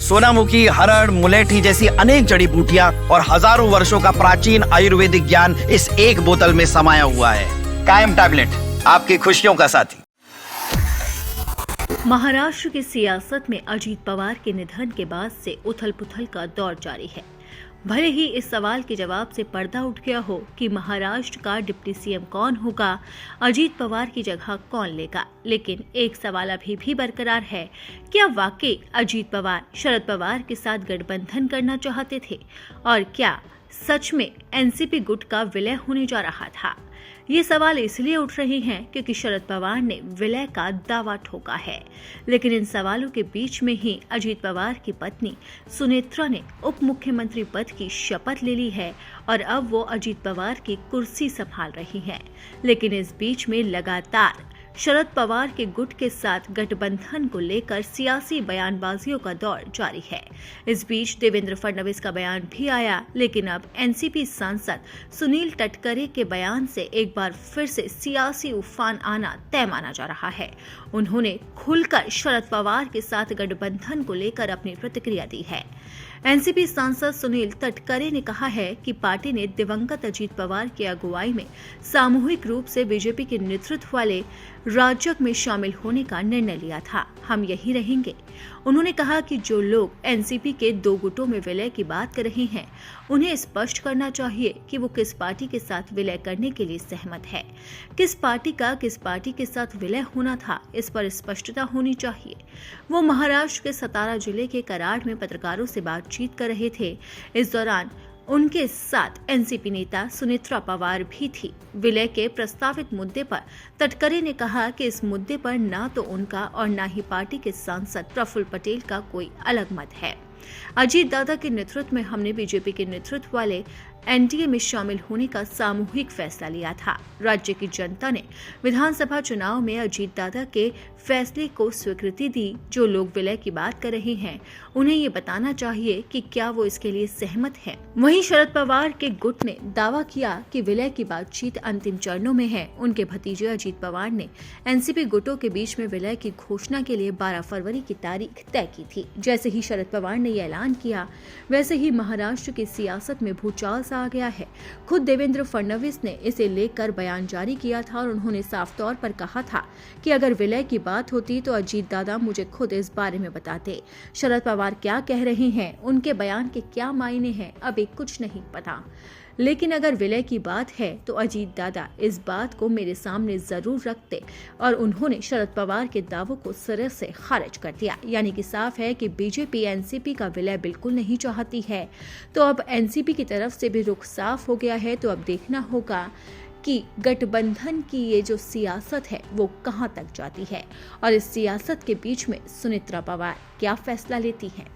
सोनामुखी, हरड़, मुलेठी जैसी अनेक जड़ी बूटियां और हजारों वर्षों का प्राचीन आयुर्वेदिक ज्ञान इस एक बोतल में समाया हुआ है। कायम टैबलेट, आपकी खुशियों का साथी। महाराष्ट्र की सियासत में अजीत पवार के निधन के बाद से उथल-पुथल का दौर जारी है। भले ही इस सवाल के जवाब से पर्दा उठ गया हो कि महाराष्ट्र का डिप्टी सीएम कौन होगा, अजीत पवार की जगह कौन लेगा, लेकिन एक सवाल अभी भी बरकरार है। क्या वाकई अजीत पवार शरद पवार के साथ गठबंधन करना चाहते थे और क्या सच में एनसीपी गुट का विलय होने जा रहा था? ये सवाल इसलिए उठ रहे हैं क्योंकि शरद पवार ने विलय का दावा ठोका है। लेकिन इन सवालों के बीच में ही अजीत पवार की पत्नी सुनेत्रा ने उप मुख्यमंत्री पद की शपथ ले ली है और अब वो अजीत पवार की कुर्सी संभाल रही हैं। लेकिन इस बीच में लगातार शरद पवार के गुट के साथ गठबंधन को लेकर सियासी बयानबाजियों का दौर जारी है। इस बीच देवेंद्र फडणवीस का बयान भी आया, लेकिन अब एनसीपी सांसद सुनील तटकरे के बयान से एक बार फिर से सियासी उफान आना तय माना जा रहा है। उन्होंने खुलकर शरद पवार के साथ गठबंधन को लेकर अपनी प्रतिक्रिया दी है। एनसीपी सांसद सुनील तटकरे ने कहा है कि पार्टी ने दिवंगत अजीत पवार की अगुवाई में सामूहिक रूप से बीजेपी के नेतृत्व वाले राजग में शामिल होने का निर्णय लिया था। हम यही रहेंगे। उन्होंने कहा कि जो लोग एनसीपी के दो गुटों में विलय की बात कर रहे हैं, उन्हें स्पष्ट करना चाहिए कि वो किस पार्टी के साथ विलय करने के लिए सहमत है। किस पार्टी का किस पार्टी के साथ विलय होना था, इस पर स्पष्टता होनी चाहिए। वो महाराष्ट्र के सतारा जिले के कराड़ में पत्रकारों से बातचीत कर रहे थे। इस दौरान उनके साथ एनसीपी नेता सुनेत्रा पवार भी थी। विलय के प्रस्तावित मुद्दे पर तटकरे ने कहा कि इस मुद्दे पर ना तो उनका और ना ही पार्टी के सांसद प्रफुल्ल पटेल का कोई अलग मत है। अजीत दादा के नेतृत्व में हमने बीजेपी के नेतृत्व वाले एनडीए में शामिल होने का सामूहिक फैसला लिया था। राज्य की जनता ने विधानसभा चुनाव में अजीत दादा के फैसले को स्वीकृति दी। जो लोग विलय की बात कर रहे हैं, उन्हें ये बताना चाहिए कि क्या वो इसके लिए सहमत हैं। वहीं शरद पवार के गुट ने दावा किया कि विलय की बातचीत अंतिम चरणों में है। उनके भतीजे अजीत पवार ने एनसीपी गुटों के बीच में विलय की घोषणा के लिए 12 फरवरी की तारीख तय की थी। जैसे ही शरद पवार ने ये ऐलान किया, वैसे ही महाराष्ट्र की सियासत में भूचाल आ गया है। खुद देवेंद्र फडणवीस ने इसे लेकर बयान जारी किया था और उन्होंने साफ तौर पर कहा था कि अगर विलय की बात होती तो अजीत दादा मुझे खुद इस बारे में बताते। शरद पवार क्या कह रहे हैं, उनके बयान के क्या मायने हैं, अभी कुछ नहीं पता। लेकिन अगर विलय की बात है तो अजीत दादा इस बात को मेरे सामने जरूर रखते और उन्होंने शरद पवार के दावों को सिरे से खारिज कर दिया। यानी कि साफ है कि बीजेपी एनसीपी का विलय बिल्कुल नहीं चाहती है। तो अब एनसीपी की तरफ से भी रुख साफ हो गया है। तो अब देखना होगा कि गठबंधन की ये जो सियासत है वो कहां तक जाती है और इस सियासत के बीच में सुनेत्रा पवार क्या फैसला लेती हैं।